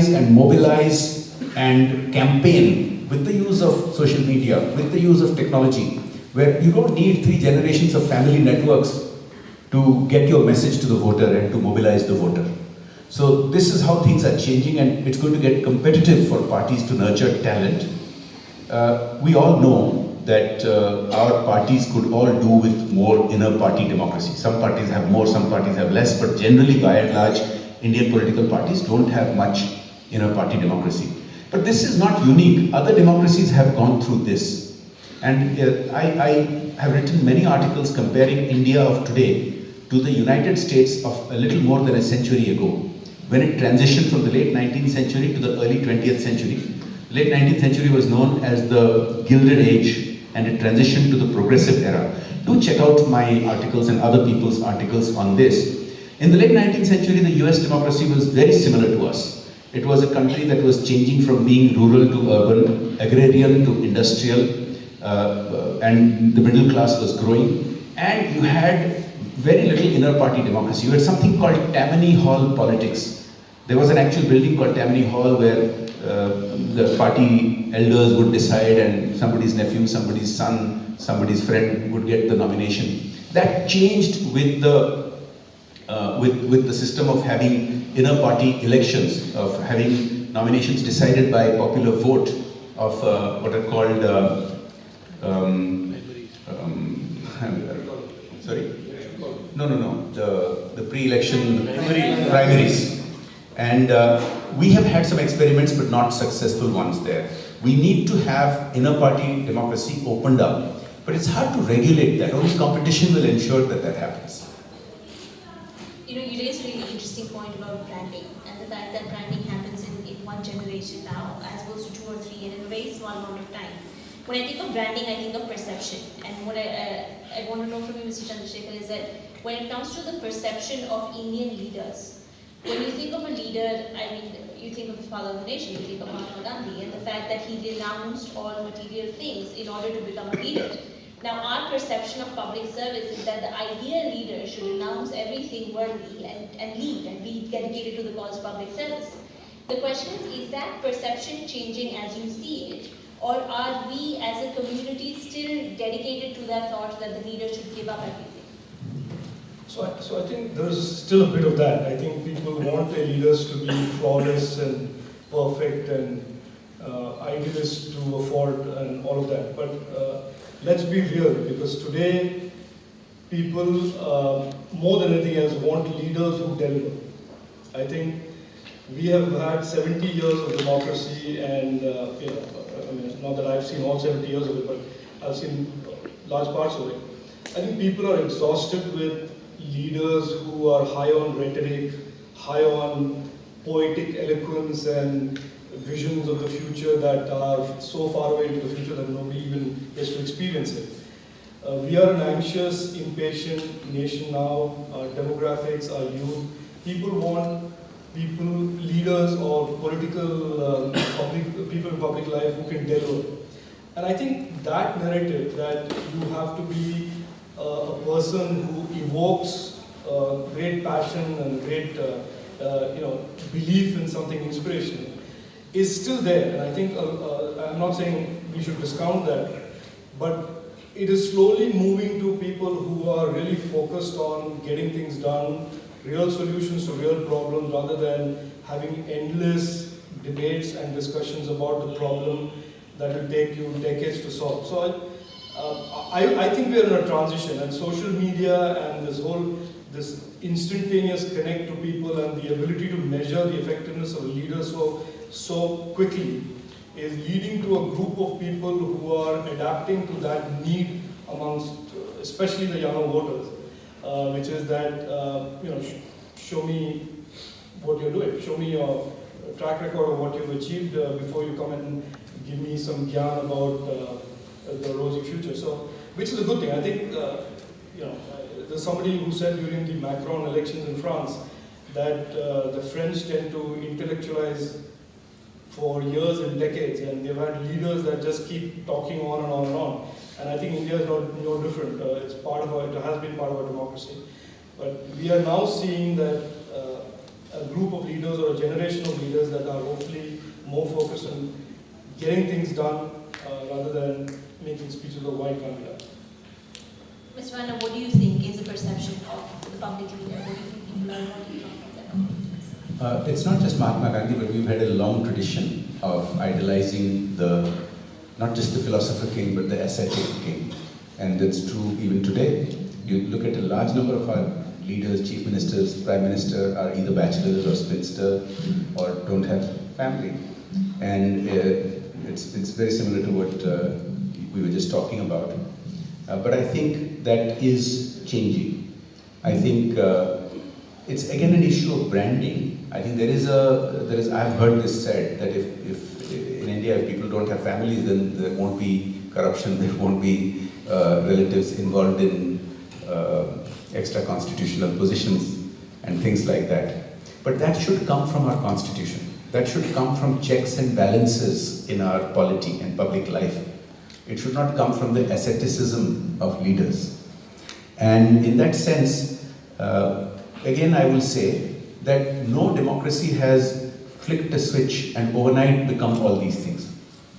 organize and mobilize and campaign with the use of social media, with the use of technology, where you don't need 3 generations of family networks to get your message to the voter and to mobilize the voter. So this is how things are changing, and it's going to get competitive for parties to nurture talent. We all know that our parties could all do with more inner party democracy. Some parties have more, some parties have less, but generally by and large, Indian political parties don't have much inner party democracy. But this is not unique. Other democracies have gone through this. And I have written many articles comparing India of today to the United States of a little more than a century ago, when it transitioned from the late 19th century to the early 20th century. The late 19th century was known as the Gilded Age, and it transitioned to the progressive era. Do check out my articles and other people's articles on this. In the late 19th century, the US democracy was very similar to us. It was a country that was changing from being rural to urban, agrarian to industrial, and the middle class was growing. And you had very little inner party democracy. You had something called Tammany Hall politics. There was an actual building called Tammany Hall where the party elders would decide, and somebody's nephew, somebody's son, somebody's friend would get the nomination. That changed with the system of having inner party elections, of having nominations decided by popular vote of what are called sorry? No. The pre-election primaries. And we have had some experiments, but not successful ones there. We need to have inner party democracy opened up, but it's hard to regulate that. Only competition will ensure that that happens. You know, you raised a really interesting point about branding, and the fact that branding happens in one generation now, as opposed to 2 or 3, and in a very small amount of time. When I think of branding, I think of perception. And what I want to know from you, Mr. Chandrasekhar, is that when it comes to the perception of Indian leaders, when you think of a leader, I mean, you think of the father of the nation, you think of Mahatma Gandhi, and the fact that he renounced all material things in order to become a leader. Now, our perception of public service is that the ideal leader should renounce everything worldly and lead and be dedicated to the cause of public service. The question is that perception changing as you see it? Or are we as a community still dedicated to that thought that the leader should give up everything? So I think there's still a bit of that. I think people want their leaders to be flawless and perfect and idealists to afford and all of that. But let's be real, because today people, more than anything else, want leaders who deliver. I think we have had 70 years of democracy, and I mean, not that I've seen all 70 years of it, but I've seen large parts of it. I think people are exhausted with leaders who are high on rhetoric, high on poetic eloquence and visions of the future that are so far away into the future that nobody even gets to experience it. We are an anxious, impatient nation now. Our demographics, our youth, people want leaders or political people in public life who can deliver. And I think that narrative that you have to be a person who evokes great passion and great belief in something inspirational is still there. And I think, I'm not saying we should discount that, but it is slowly moving to people who are really focused on getting things done, real solutions to real problems, rather than having endless debates and discussions about the problem that will take you decades to solve. So I think we are in a transition, and social media and this instantaneous connect to people and the ability to measure the effectiveness of a leader so quickly is leading to a group of people who are adapting to that need amongst, especially the younger voters, which is that, show me what you're doing, show me your track record of what you've achieved before you come and give me some gyan about the rosy future. So, which is a good thing. I think, there's somebody who said during the Macron elections in France that the French tend to intellectualize for years and decades, and they've had leaders that just keep talking on and on and on. And I think India is no different. It's part of it has been part of our democracy. But we are now seeing that a group of leaders or a generation of leaders that are hopefully more focused on getting things done rather than making speeches of why it can't be done. Ms. Vanna, what do you think is the perception of the public leader? What do you think people are wanting from them? It's not just Mahatma Gandhi, but we've had a long tradition of idolizing not just the philosopher king, but the ascetic king. And that's true even today. You look at a large number of our leaders, chief ministers, prime minister are either bachelors or spinster or don't have family. And it's very similar to what we were just talking about. But I think that is changing. I think it's again an issue of branding. I think I've heard this said that if in India if people don't have families, then there won't be corruption, there won't be relatives involved in extra constitutional positions and things like that. But that should come from our constitution. That should come from checks and balances in our polity and public life. It should not come from the asceticism of leaders. And in that sense, again I will say that no democracy has flicked a switch and overnight become all these things.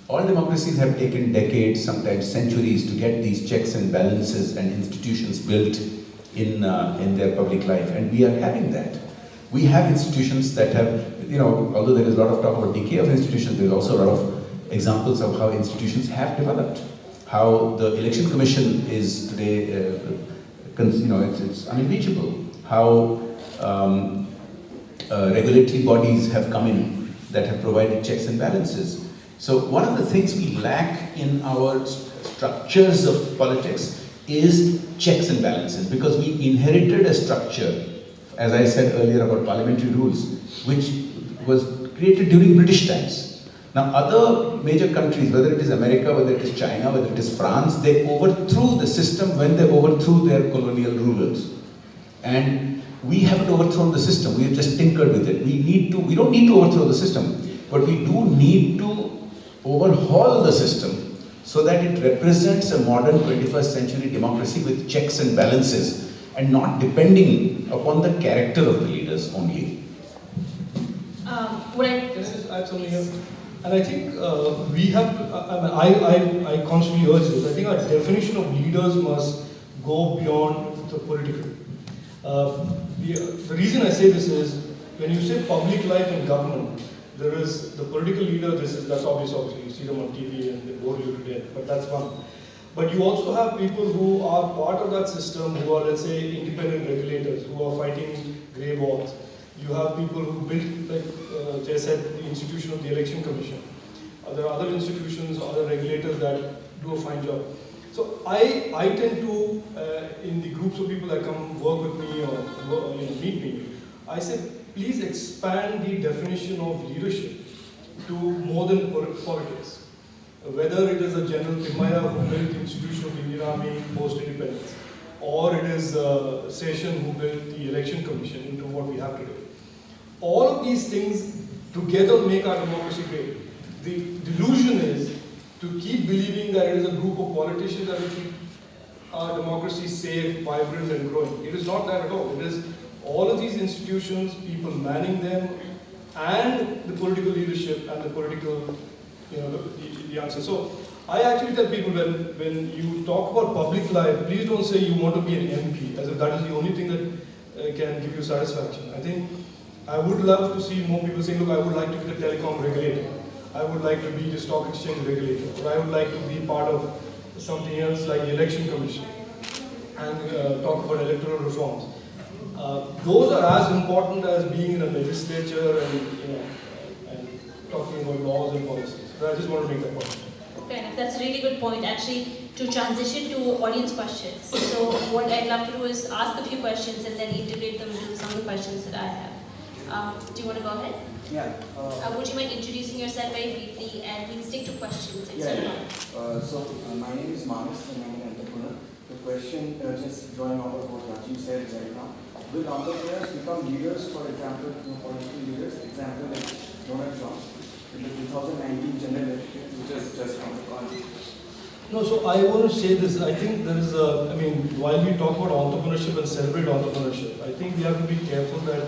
All democracies have taken decades, sometimes centuries, to get these checks and balances and institutions built in their public life. And we are having that. We have institutions that have, although there is a lot of talk about decay of institutions, there is also a lot of examples of how institutions have developed. How the election commission is today, it's unimpeachable. How regulatory bodies have come in that have provided checks and balances. So one of the things we lack in our structures of politics is checks and balances, because we inherited a structure, as I said earlier about parliamentary rules, which was created during British times. Now other major countries, whether it is America, whether it is China, whether it is France, they overthrew the system when they overthrew their colonial rulers. And we haven't overthrown the system, we have just tinkered with it. We don't need to overthrow the system, but we do need to overhaul the system so that it represents a modern 21st century democracy with checks and balances and not depending upon the character of the leaders only. Can I just add something here? And I think we have to, I constantly urge this, I think our definition of leaders must go beyond the political. The reason I say this is, when you say public life and government, there is the political leader, that's obvious, you see them on TV and they bore you to death, but that's one. But you also have people who are part of that system, who are, let's say, independent regulators, who are fighting grey wars. You have people who built, like Jay said, the institution of the election commission. There are other institutions, other regulators that do a fine job. So I tend to, in the groups of people that come work with me or meet me, I say, please expand the definition of leadership to more than politics. Whether it is a General Timaya who built the institution of the Indian Army post-independence, or it is Session who built the election commission into what we have today. All of these things together make our democracy great. The delusion is to keep believing that it is a group of politicians that will keep our democracy safe, vibrant and growing. It is not that at all. It is all of these institutions, people manning them, and the political leadership and the political, the answer. So I actually tell people when you talk about public life, please don't say you want to be an MP, as if that is the only thing that can give you satisfaction. I think I would love to see more people saying, look, I would like to be the telecom regulator. I would like to be the stock exchange regulator. Or I would like to be part of something else like the election commission and talk about electoral reforms. Those are as important as being in a legislature and talking about laws and policies. So I just want to make that point. Okay, that's a really good point. Actually, to transition to audience questions. So what I'd love to do is ask a few questions and then integrate them into some of the questions that I have. Do you want to go ahead? Yeah. Would you mind introducing yourself very briefly, and we'll stick to questions instead of My name is Manas and I'm an entrepreneur. The question, just drawing out of what Rajeev said right now, will entrepreneurs become leaders, for example, political leaders, example like Donald Trump, in the 2019 general election, which is just on the corner? No, so I want to say this. I think there is while we talk about entrepreneurship and celebrate entrepreneurship, I think we have to be careful that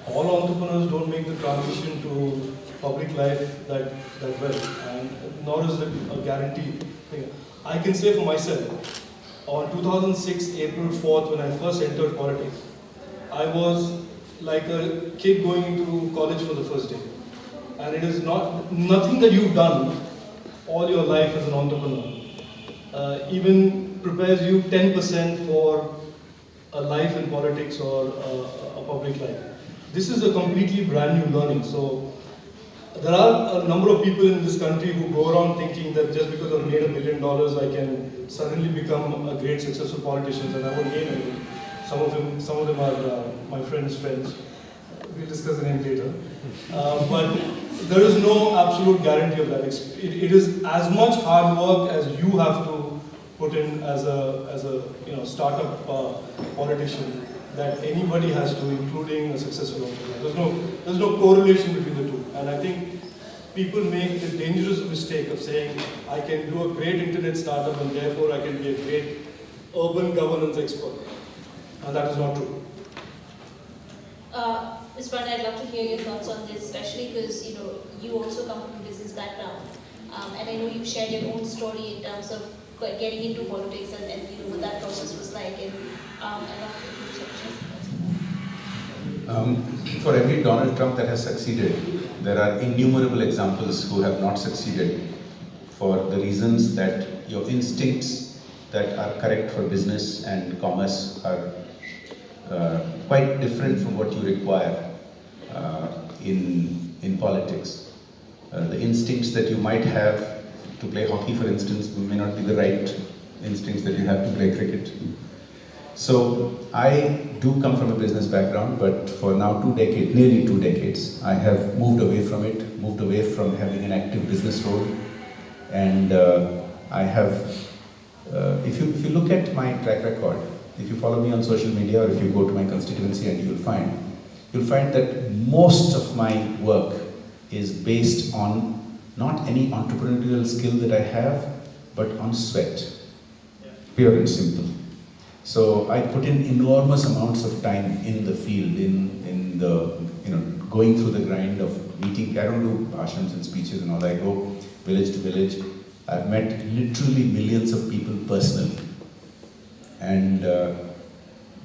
all entrepreneurs don't make the transition to public life that well, and nor is it a guarantee thing. I can say for myself, on 2006 April 4th, when I first entered politics, I was like a kid going into college for the first day. And it is nothing that you've done all your life as an entrepreneur even prepares you 10% for a life in politics or a public life. This is a completely brand new learning. So there are a number of people in this country who go around thinking that just because I've made $1 million, I can suddenly become a great successful politician, and I won't name anyone. Some of them are my friends' friends. We'll discuss the name later. But there is no absolute guarantee of that. It is as much hard work as you have to put in as a startup politician that anybody has to, including a successful entrepreneur. There's no correlation between the two. And I think people make the dangerous mistake of saying, I can do a great internet startup and therefore I can be a great urban governance expert. And that is not true. Ms. Panda, I'd love to hear your thoughts on this, especially because you also come from a business background, and I know you've shared your own story in terms of getting into politics and what that process was like. And I'd love to hear. For every Donald Trump that has succeeded, there are innumerable examples who have not succeeded for the reasons that your instincts that are correct for business and commerce are quite different from what you require in politics. The instincts that you might have to play hockey, for instance, may not be the right instincts that you have to play cricket. So I do come from a business background, but for now nearly 2 decades, I have moved away from it, moved away from having an active business role, and I have, if you look at my track record, if you follow me on social media or if you go to my constituency, and you'll find that most of my work is based on not any entrepreneurial skill that I have, but on sweat, pure and simple. So I put in enormous amounts of time in the field, in the going through the grind of meeting. I don't do bhashans and speeches and all. I go village to village. I've met literally millions of people personally. And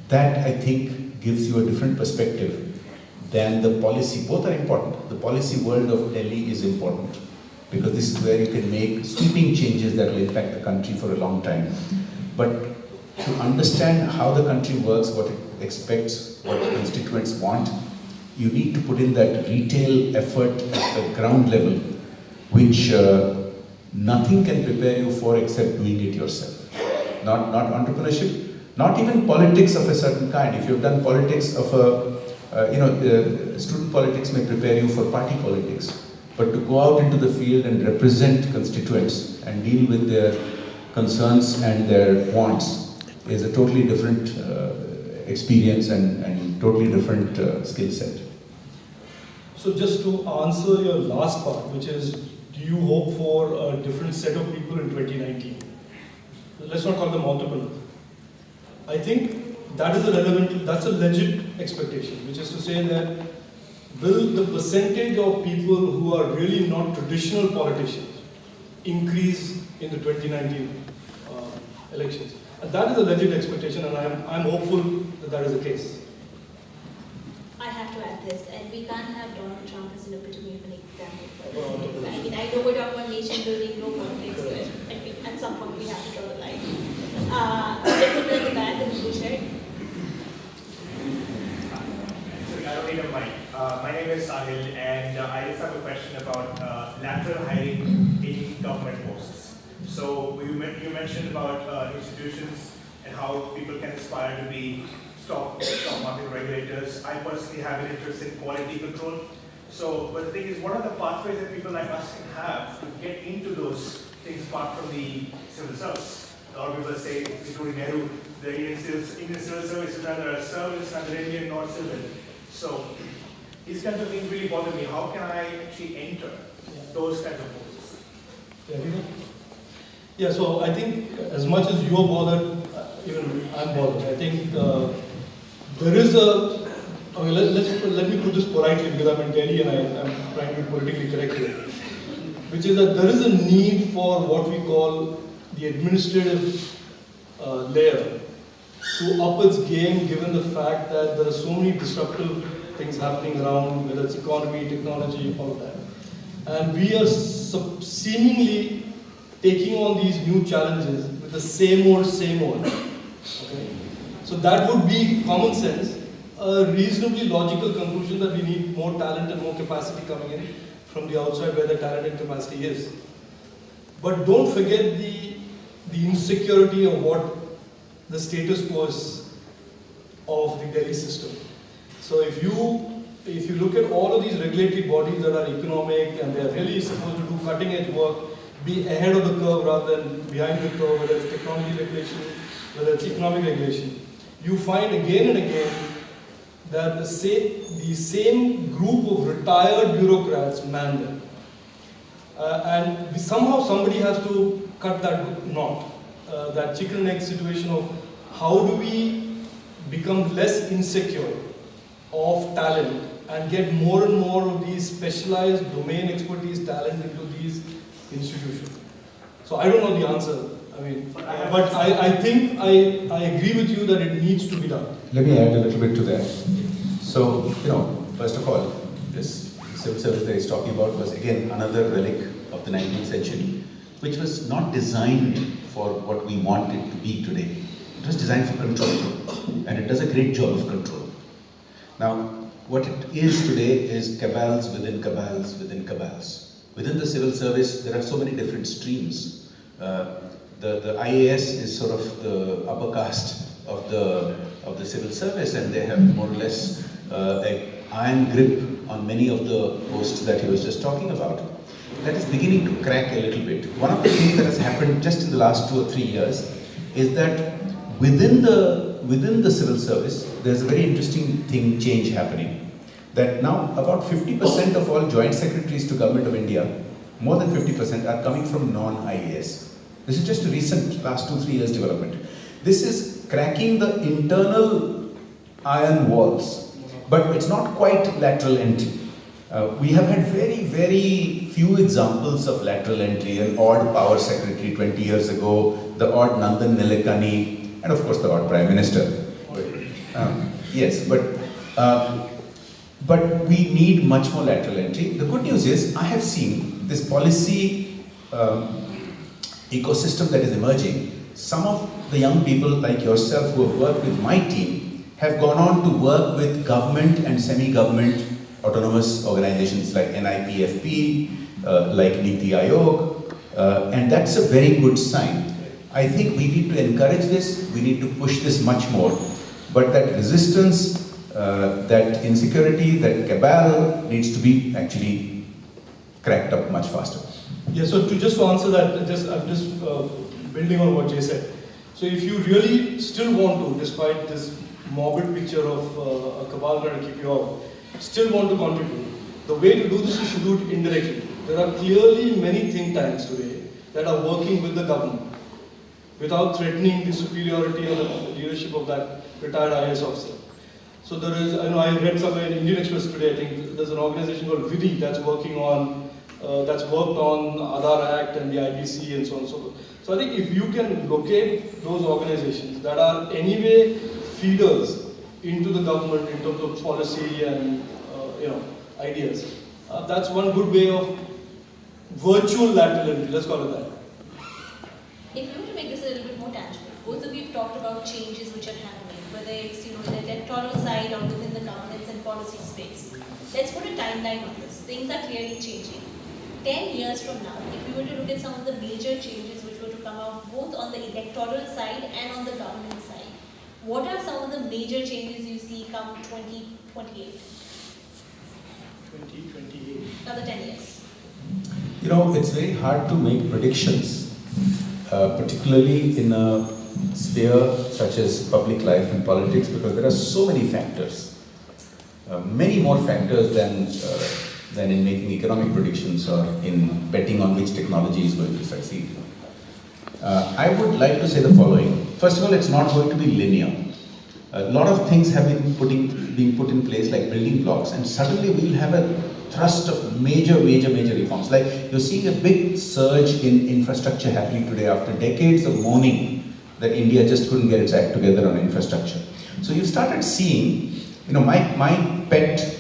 that, I think, gives you a different perspective than the policy. Both are important. The policy world of Delhi is important because this is where you can make sweeping changes that will impact the country for a long time. But to understand how the country works, what it expects, what constituents want, you need to put in that retail effort at the ground level, which nothing can prepare you for except doing it yourself. Not entrepreneurship, not even politics of a certain kind. If you've done politics of student politics may prepare you for party politics, but to go out into the field and represent constituents and deal with their concerns and their wants is a totally different experience and totally different skill set. So just to answer your last part, which is, do you hope for a different set of people in 2019? Let's not call them entrepreneurs. I think that is that's a legit expectation, which is to say that will the percentage of people who are really not traditional politicians increase in the 2019 elections? And that is a legit expectation, and I'm hopeful that that is the case. I have to add this, and we can't have Donald Trump as an epitome of an example for this. I mean, I know we're talking about nation building, no politics, but at some point we have to draw the line. Gentleman in the back, the blue shirt. Sorry, I don't need a mic. My name is Sahil, and I just have a question about lateral hiring in government posts. So you mentioned about institutions and how people can aspire to be stock market regulators. I personally have an interest in quality control. So, but the thing is, what are the pathways that people like us can have to get into those things apart from the civil service? A lot of people say, including Nehru, the Indian civil service is neither a service, neither Indian nor civil. So, these kinds of things really bother me. How can I actually enter those kinds of posts? Yeah, so I think as much as you're bothered, even I'm bothered. I think there is a Okay, let me put this politely because I'm in Delhi and I'm trying to be politically correct here. Which is that there is a need for what we call the administrative layer to up its game, given the fact that there are so many disruptive things happening around, whether it's economy, technology, all of that. And we are seemingly taking on these new challenges with the same old, same old. Okay? So that would be common sense, a reasonably logical conclusion that we need more talent and more capacity coming in from the outside where the talent and capacity is. But don't forget the insecurity of what the status quo is of the Delhi system. So if you look at all of these regulatory bodies that are economic and they are really supposed to do cutting edge work, be ahead of the curve rather than behind the curve, whether it's technology regulation, whether it's economic regulation, you find again and again that the same group of retired bureaucrats man them. And somehow somebody has to cut that knot, that chicken and egg situation of how do we become less insecure of talent and get more and more of these specialized domain expertise talent into these institutions. So I don't know the answer. I mean, but I think I agree with you that it needs to be done. Let me add a little bit to that. So, first of all, this civil service that he's talking about was again another relic of the 19th century, which was not designed for what we want it to be today. It was designed for control, and it does a great job of control. Now, what it is today is cabals within cabals within cabals. Within the civil service, there are so many different streams. The IAS is sort of the upper caste of the civil service, and they have more or less an iron grip on many of the posts that he was just talking about. That is beginning to crack a little bit. One of the things that has happened just in the last 2 or 3 years is that within the civil service, there's a very interesting change happening. That now about 50% of all joint secretaries to Government of India, more than 50% are coming from non-IAS. This is just a recent last 2-3 years development. This is cracking the internal iron walls, but it's not quite lateral entry. We have had very, very few examples of lateral entry, an odd power secretary 20 years ago, the odd Nandan Nilekani, and of course the odd Prime Minister. Yes, but we need much more lateral entry. The good news is, I have seen this policy ecosystem that is emerging. Some of the young people like yourself who have worked with my team have gone on to work with government and semi-government autonomous organizations like NIPFP, like Niti Aayog, and that's a very good sign. I think we need to encourage this, we need to push this much more, but that resistance, that insecurity, that cabal needs to be actually cracked up much faster. Yeah, so to answer that, I'm just building on what Jay said. So if you really still want to, despite this morbid picture of a cabal trying to keep you out, still want to contribute, the way to do this is to do it indirectly. There are clearly many think tanks today that are working with the government without threatening the superiority or the leadership of that retired IAS officer. So there is, I read somewhere in Indian Express today, I think there's an organization called VIDI that's working on, that's worked on Aadhaar Act and the IBC and so on and so forth. So I think if you can locate those organizations that are anyway feeders into the government in terms of policy and ideas, that's one good way of virtual lateral entry, let's call it that. If you were to make this a little bit more tangible, both of you have talked about changes which are happening, whether it's the electoral side or within the governance and policy space. Let's put a timeline on this. Things are clearly changing. 10 years from now, if you were to look at some of the major changes which were to come out both on the electoral side and on the governance side, what are some of the major changes you see come 2028? 2028. Another 10 years. It's very hard to make predictions, particularly in a sphere such as public life and politics, because there are so many factors, many more factors than in making economic predictions or in betting on which technology is going to succeed. I would like to say the following. First of all, it's not going to be linear. A lot of things have been being put in place like building blocks, and suddenly we'll have a thrust of major reforms. Like you're seeing a big surge in infrastructure happening today after decades of mourning that India just couldn't get its act together on infrastructure. So you've started seeing, my pet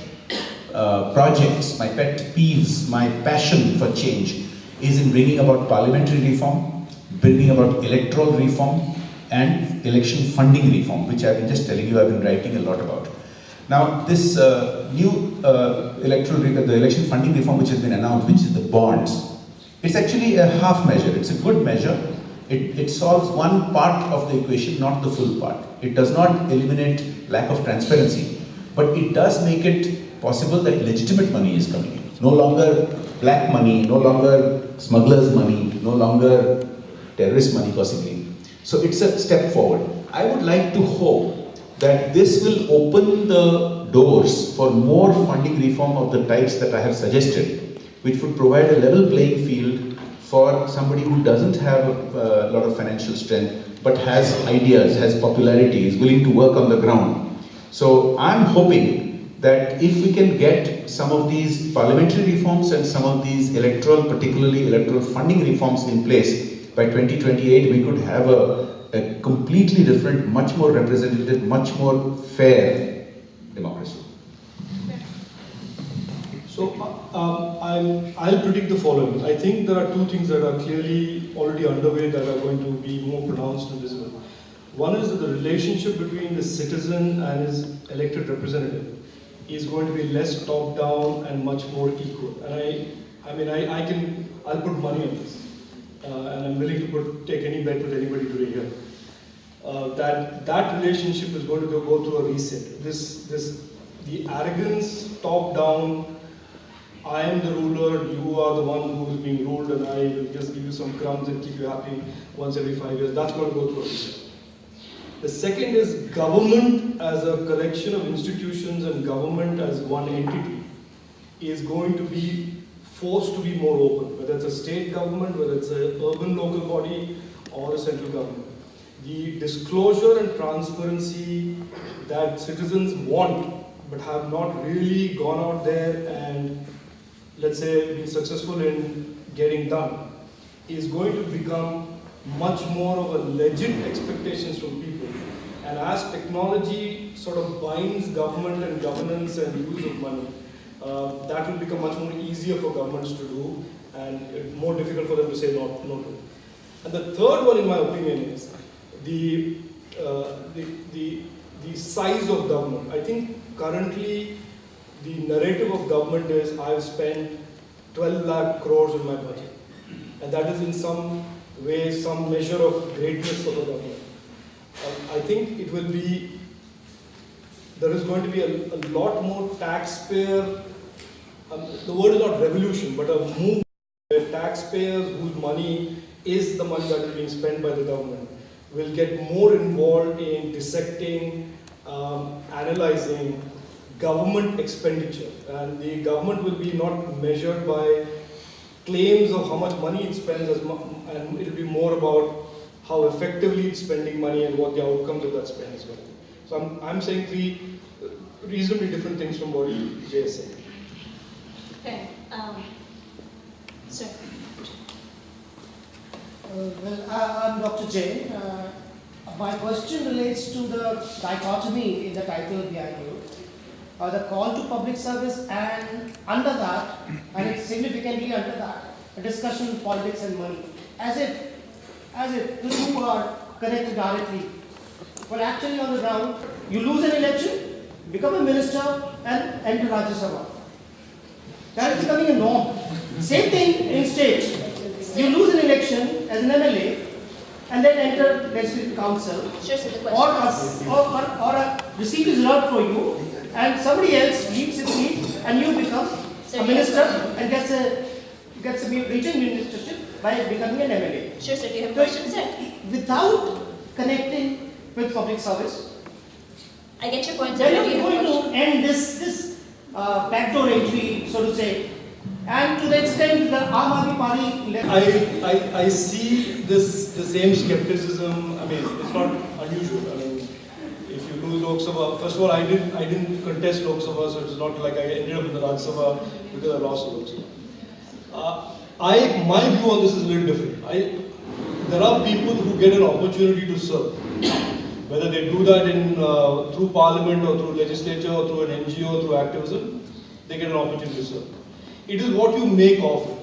projects, my pet peeves, my passion for change is in bringing about parliamentary reform, bringing about electoral reform, and election funding reform, which I've been just telling you I've been writing a lot about. Now, this new the election funding reform which has been announced, which is the bonds, it's actually a half measure. It's a good measure. It solves one part of the equation, not the full part. It does not eliminate lack of transparency, but it does make it possible that legitimate money is coming in. No longer black money, no longer smugglers' money, no longer terrorist money possibly. So it's a step forward. I would like to hope that this will open the doors for more funding reform of the types that I have suggested, which would provide a level playing field for somebody who doesn't have a lot of financial strength, but has ideas, has popularity, is willing to work on the ground. So I'm hoping that if we can get some of these parliamentary reforms and some of these particularly electoral funding reforms in place, by 2028 we could have a completely different, much more representative, much more fair democracy. So I'll predict the following. I think there are two things that are clearly already underway that are going to be more pronounced and visible. One is that the relationship between the citizen and his elected representative is going to be less top-down and much more equal. And I'll put money on this. And I'm willing to take any bet with anybody today here. That relationship is going to go through a reset. The arrogance, top-down, I am the ruler, you are the one who is being ruled, and I will just give you some crumbs and keep you happy once every 5 years. That's going to go through a reset. The second is government as a collection of institutions and government as one entity is going to be forced to be more open, whether it's a state government, whether it's an urban local body or a central government. The disclosure and transparency that citizens want but have not really gone out there and, let's say, been successful in getting done is going to become much more of a legit expectations from people. And as technology sort of binds government and governance and use of money, that will become much more easier for governments to do and more difficult for them to say no to. And the third one, in my opinion, is the size of government. I think currently the narrative of government is I've spent 12 lakh crores in my budget. And that is in some way some measure of greatness of a government. I think it will be, there is going to be a lot more taxpayer, the word is not revolution, but a move where taxpayers whose money is the money that is being spent by the government will get more involved in dissecting, analyzing government expenditure. And the government will be not measured by claims of how much money it spends, and it will be more about how effectively it's spending money and what the outcomes of that spend is going to be. So I'm saying three reasonably different things from what Jay is saying. Okay. Sir. I'm Dr. Jay. My question relates to the dichotomy in the title behind you. The call to public service, and under that, and it's significantly under that, a discussion of politics and money. As if the two are connected directly. But actually on the ground, you lose an election, become a minister, and enter Rajya Sabha. That is becoming a norm. Same thing in states. You lose an election as an MLA, and then enter legislative council. Sure, sir, the question Or a receipt is reserved for you, and somebody else leaves its seat, and you become a minister and gets a region ministership by becoming an MLA. Sure, sir. Do you have questions, sir? Without connecting with public service, I get your point, sir. then Do you you're have a going question? to end this backdoor entry, so to say. And to the extent the Aam Aadmi Party... I see the same skepticism. I mean, it's not unusual. I mean, If you lose Lok Sabha, first of all, I didn't contest Lok Sabha, so it's not like I ended up in the Rajya Sabha because I lost Lok Sabha. My view on this is a little different. There are people who get an opportunity to serve. Whether they do that through parliament or through legislature or through an NGO or through activism, they get an opportunity to serve. It is what you make of it.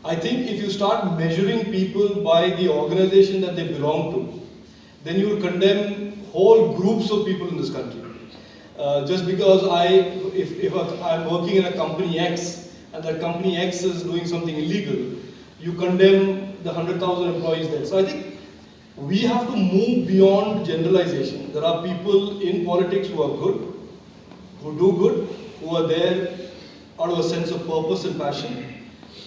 I think if you start measuring people by the organization that they belong to, then you will condemn whole groups of people in this country. Just because if I'm working in a company X and that company X is doing something illegal, you condemn the 100,000 employees there. So I think we have to move beyond generalization. There are people in politics who are good, who do good, who are there out of a sense of purpose and passion.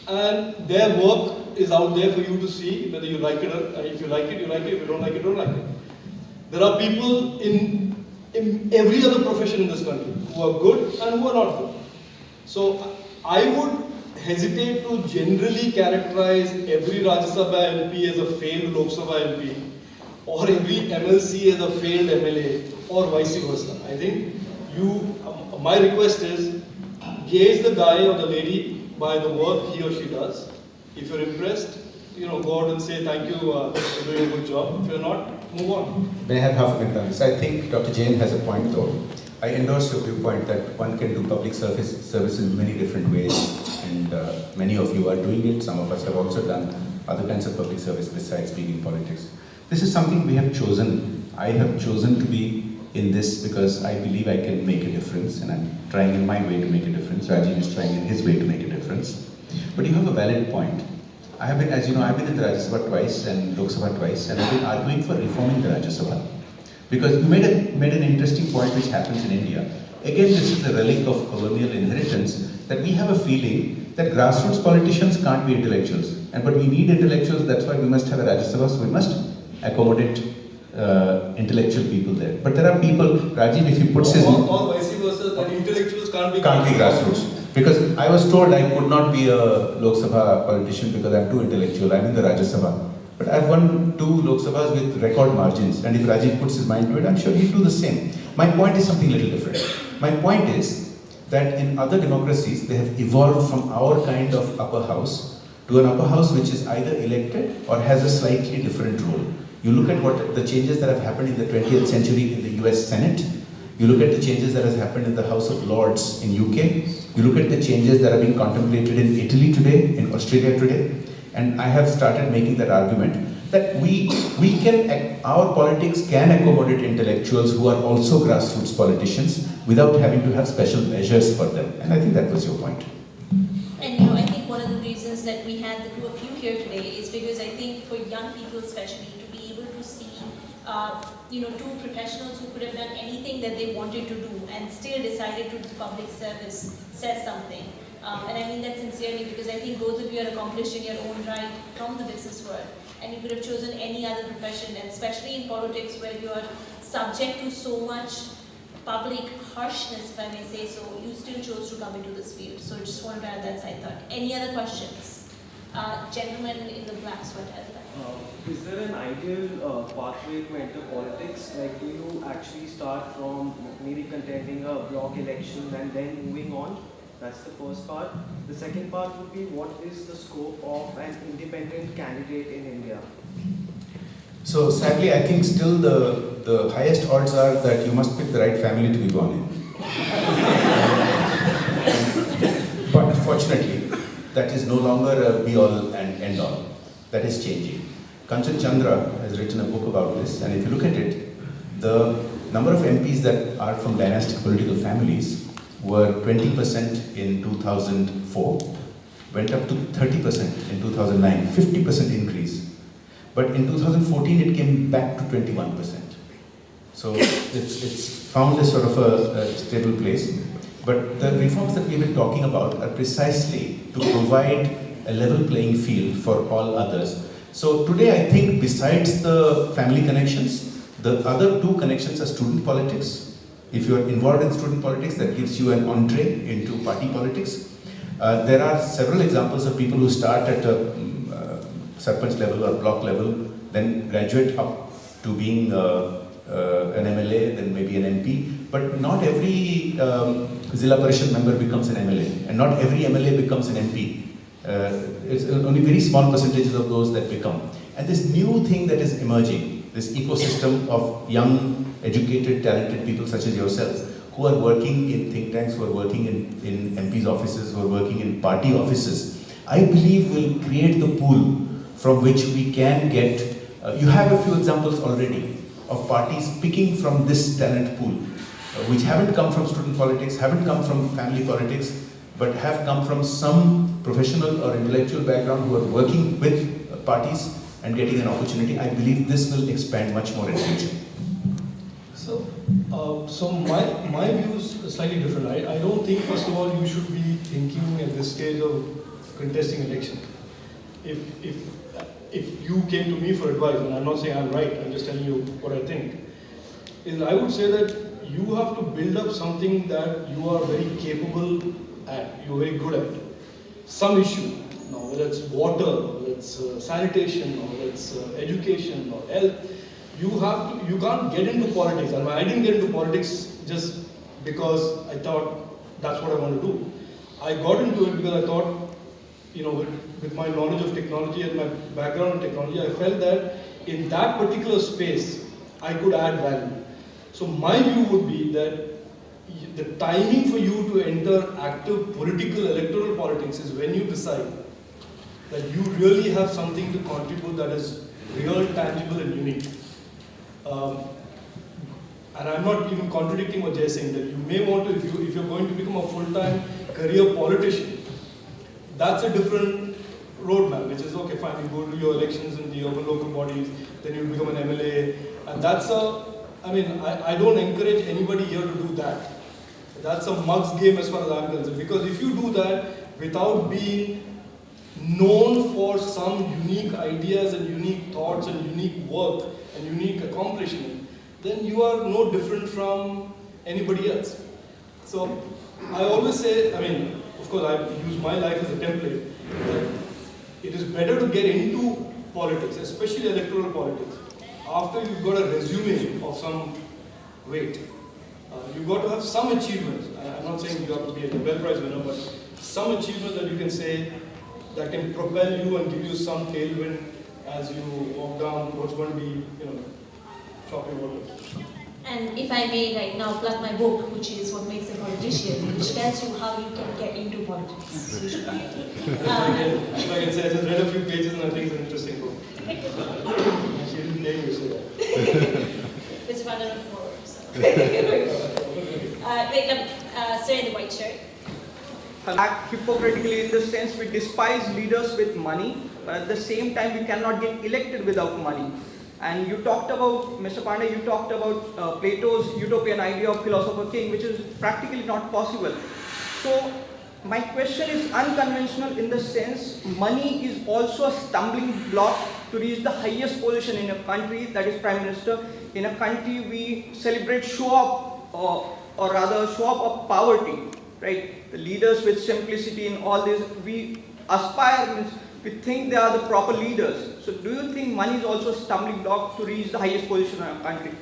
And their work is out there for you to see, whether you like it or if you like it, you like it, if you don't like it, don't like it. There are people in every other profession in this country who are good and who are not good. So I would hesitate to generally characterize every Rajya Sabha MP as a failed Lok Sabha MP or every MLC as a failed MLA or vice versa. I think my request is gauge the guy or the lady by the work he or she does. If you're impressed, go out and say thank you for doing a good job. If you're not, move on. May I have half a minute on this? I think Dr. Jain has a point though. I endorse your viewpoint that one can do public service in many different ways, and many of you are doing it. Some of us have also done other kinds of public service besides being in politics. This is something we have chosen. I have chosen to be in this because I believe I can make a difference, and I'm trying in my way to make a difference. Rajeev is trying in his way to make a difference. But you have a valid point. I have been, as you know, I've been in the Rajya Sabha twice and Lok Sabha twice, and I've been arguing for reforming the Rajya Sabha. Because you made an interesting point which happens in India. Again, this is a relic of colonial inheritance, that we have a feeling that grassroots politicians can't be intellectuals. But we need intellectuals, that's why we must have a Rajya Sabha, so we must accommodate intellectual people there. But there are people, Rajeev, if he puts his... Or vice versa, that intellectuals can't be grassroots. Because I was told I could not be a Lok Sabha politician because I'm too intellectual, I'm in the Rajya Sabha. But I've won 2 Lok Sabhas with record margins, and if Rajeev puts his mind to it, I'm sure he'll do the same. My point is something a little different. My point is that in other democracies, they have evolved from our kind of upper house to an upper house which is either elected or has a slightly different role. You look at what the changes that have happened in the 20th century in the US Senate. You look at the changes that has happened in the House of Lords in UK. You look at the changes that are being contemplated in Italy today, in Australia today. And I have started making that argument that our politics can accommodate intellectuals who are also grassroots politicians without having to have special measures for them. And I think that was your point. And I think one of the reasons that we had the two of you here today is because I think for young people especially to be able to see two professionals who could have done anything that they wanted to do and still decided to do public service says something. And I mean that sincerely because I think both of you are accomplished in your own right from the business world. And you could have chosen any other profession, and especially in politics where you are subject to so much public harshness, if I may say so, you still chose to come into this field. So just wanted to add that side thought. Any other questions? Gentleman in the black sweater. Is there an ideal pathway to enter politics? Like, do you actually start from maybe contending a block election and then moving on? That's the first part. The second part would be, what is the scope of an independent candidate in India? So sadly, I think still the highest odds are that you must pick the right family to be born in. But fortunately, that is no longer a be-all and end-all. That is changing. Kanchan Chandra has written a book about this, and if you look at it, the number of MPs that are from dynastic political families were 20% in 2004, went up to 30% in 2009, 50% increase. But in 2014, it came back to 21%. So it's found a sort of a stable place. But the reforms that we've been talking about are precisely to provide a level playing field for all others. So today, I think besides the family connections, the other 2 connections are student politics. If you are involved in student politics, that gives you an entree into party politics. There are several examples of people who start at a sarpanch level or block level, then graduate up to being an MLA, then maybe an MP. But not every Zilla Parishad member becomes an MLA, and not every MLA becomes an MP. It's only very small percentages of those that become. And this new thing that is emerging, this ecosystem of young, educated, talented people such as yourselves, who are working in think tanks, who are working in MP's offices, who are working in party offices, I believe will create the pool from which we can get, you have a few examples already of parties picking from this talent pool, which haven't come from student politics, haven't come from family politics, but have come from some professional or intellectual background who are working with parties and getting an opportunity. I believe this will expand much more in future. So my view is slightly different. I don't think, first of all, you should be thinking at this stage of contesting election. If you came to me for advice, and I'm not saying I'm right, I'm just telling you what I think, is I would say that you have to build up something that you are very capable at, you're very good at. Some issue, now whether it's water, or whether it's sanitation, or whether it's education or health, you can't get into politics. And I didn't get into politics just because I thought that's what I want to do. I got into it because I thought, with my knowledge of technology and my background in technology, I felt that in that particular space, I could add value. So my view would be that the timing for you to enter active political, electoral politics is when you decide that you really have something to contribute that is real, tangible and unique. And I'm not even contradicting what Jay is saying, that you may want to, if you're going to become a full-time career politician, that's a different roadmap, which is, okay, fine, you go to your elections in the urban local bodies, then you become an MLA, and that's I don't encourage anybody here to do that. That's a mug's game as far as I'm concerned, because if you do that without being known for some unique ideas and unique thoughts and unique work and unique accomplishment, then you are no different from anybody else. So I always say, of course I use my life as a template, that it is better to get into politics, especially electoral politics, after you've got a resume of some weight. You've got to have some achievements. I'm not saying you have to be a Nobel Prize winner, but some achievement that you can say that can propel you and give you some tailwind as you walk down what's going to be, choppy water. And if I may right now plug my book, which is What Makes a Politician, which tells you how you can get into politics. If I can say, I just read a few pages and I think it's an interesting book. She didn't name you, say that. It's rather a four, so. Stay in the white shirt. Act hypocritically in the sense we despise leaders with money, but at the same time we cannot get elected without money. And you talked about, Mr. Panda, you talked about Plato's utopian idea of philosopher king, which is practically not possible. So my question is unconventional in the sense money is also a stumbling block to reach the highest position in a country, that is Prime Minister. In a country we celebrate show up, or rather show up of poverty, right? The leaders with simplicity and all this, we aspire, we think they are the proper leaders. So do you think money is also a stumbling block to reach the highest position in a country?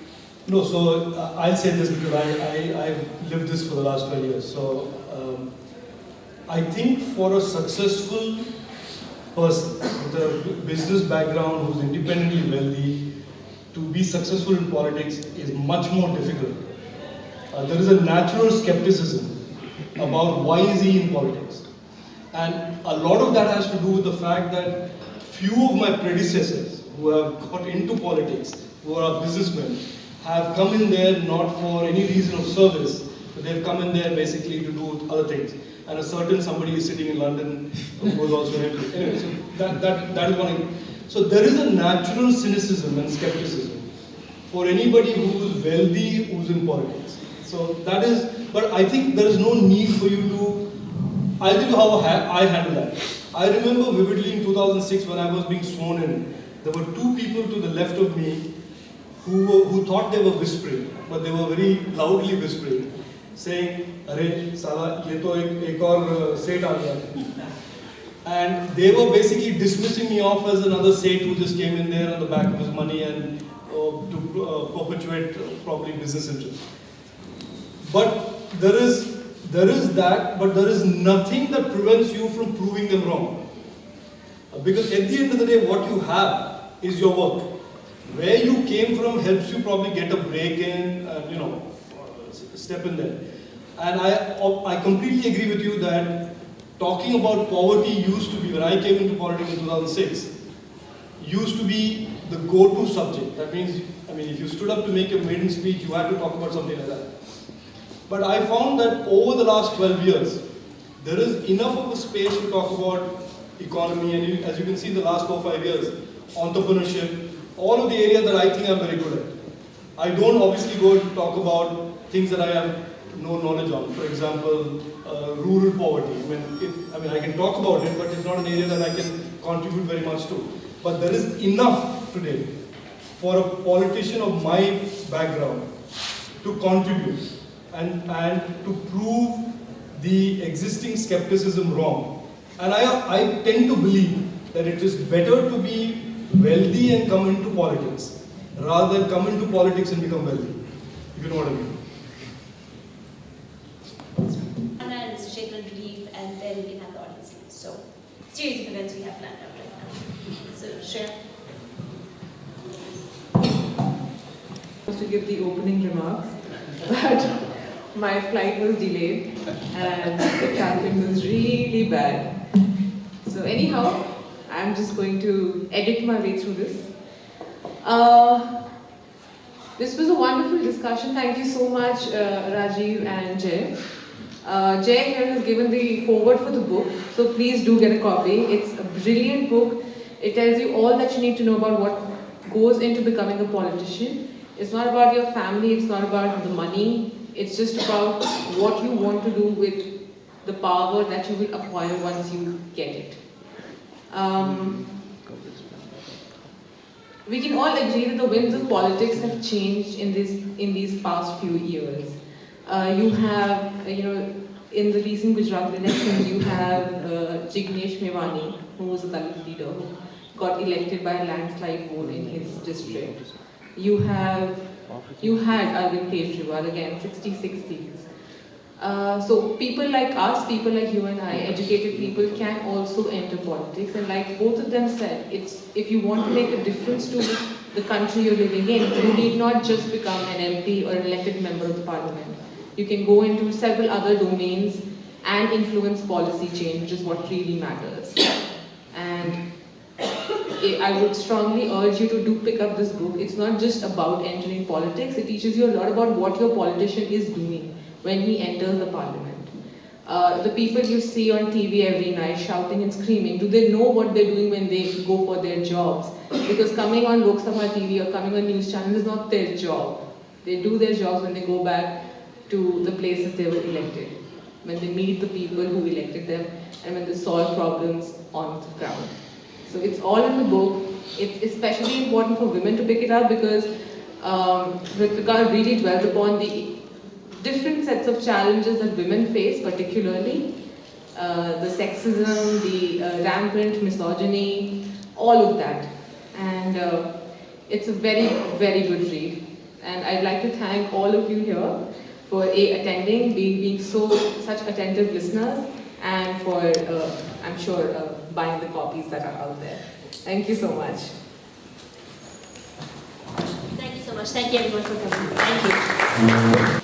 No, so I'll say this because I've lived this for the last 12 years. So I think for a successful person with a business background who's independently wealthy, to be successful in politics is much more difficult. There is a natural skepticism about why is he in politics. And a lot of that has to do with the fact that few of my predecessors who have got into politics, who are businessmen, have come in there not for any reason of service, but they've come in there basically to do other things. And a certain somebody is sitting in London who was also an MP. Anyway, so that is one thing. So there is a natural cynicism and skepticism for anybody who is wealthy, who's in politics. So that is, but I think there is no need for you to, I'll tell you how I handle that. I remember vividly in 2006 when I was being sworn in, there were two people to the left of me who thought they were whispering, but they were very loudly whispering, saying, "Arey, sala, ye to ek aur Seth aa gaya." And they were basically dismissing me off as another Seth who just came in there on the back of his money and to perpetuate probably business interests. But there is that, but there is nothing that prevents you from proving them wrong. Because at the end of the day, what you have is your work. Where you came from helps you probably get a break in, step in there. And I completely agree with you that talking about poverty used to be, when I came into politics in 2006, used to be the go-to subject. That means, if you stood up to make a maiden speech, you had to talk about something like that. But I found that over the last 12 years, there is enough of a space to talk about economy, and as you can see in the last 4 or 5 years, entrepreneurship, all of the areas that I think I'm very good at. I don't obviously go to talk about things that I have no knowledge on. For example, rural poverty. I can talk about it, but it's not an area that I can contribute very much to. But there is enough today for a politician of my background to contribute and to prove the existing skepticism wrong. And I tend to believe that it is better to be wealthy and come into politics rather than come into politics and become wealthy. If you know what I mean. Panda and Mr. Shekhar will leave, and then we can have the audience leave. So, series of events we have planned out right now. So, Shreya. To give the opening remarks, but my flight was delayed and the traffic was really bad. So anyhow, I'm just going to edit my way through this. This was a wonderful discussion. Thank you so much, Rajeev and Jay. Jay here has given the foreword for the book, so please do get a copy. It's a brilliant book. It tells you all that you need to know about what goes into becoming a politician. It's not about your family, it's not about the money, it's just about what you want to do with the power that you will acquire once you get it. We can all agree that the winds of politics have changed in these past few years. You have, in the recent Gujarat elections, you have Jignesh Mewani, who was a Dalit leader, who got elected by a landslide vote in his district. You had Arvind Kejriwal, again, 60-60s. So people like us, people like you and I, educated people, can also enter politics. And like both of them said, if you want to make a difference to the country you're living in, you need not just become an MP or an elected member of the parliament. You can go into several other domains and influence policy change, which is what really matters. And I would strongly urge you to pick up this book. It's not just about entering politics, it teaches you a lot about what your politician is doing when he enters the parliament. The people you see on TV every night shouting and screaming, do they know what they're doing when they go for their jobs? Because coming on Lok Sabha TV or coming on news channel is not their job. They do their jobs when they go back to the places they were elected, when they meet the people who elected them, and when they solve problems on the ground. So it's all in the book. It's especially important for women to pick it up because Rwitwika really dwells upon the different sets of challenges that women face, particularly the sexism, the rampant misogyny, all of that. And it's a very, very good read. And I'd like to thank all of you here for attending, being such attentive listeners, and for, I'm sure, buying the copies that are out there. Thank you so much. Thank you so much. Thank you everyone for coming. Thank you.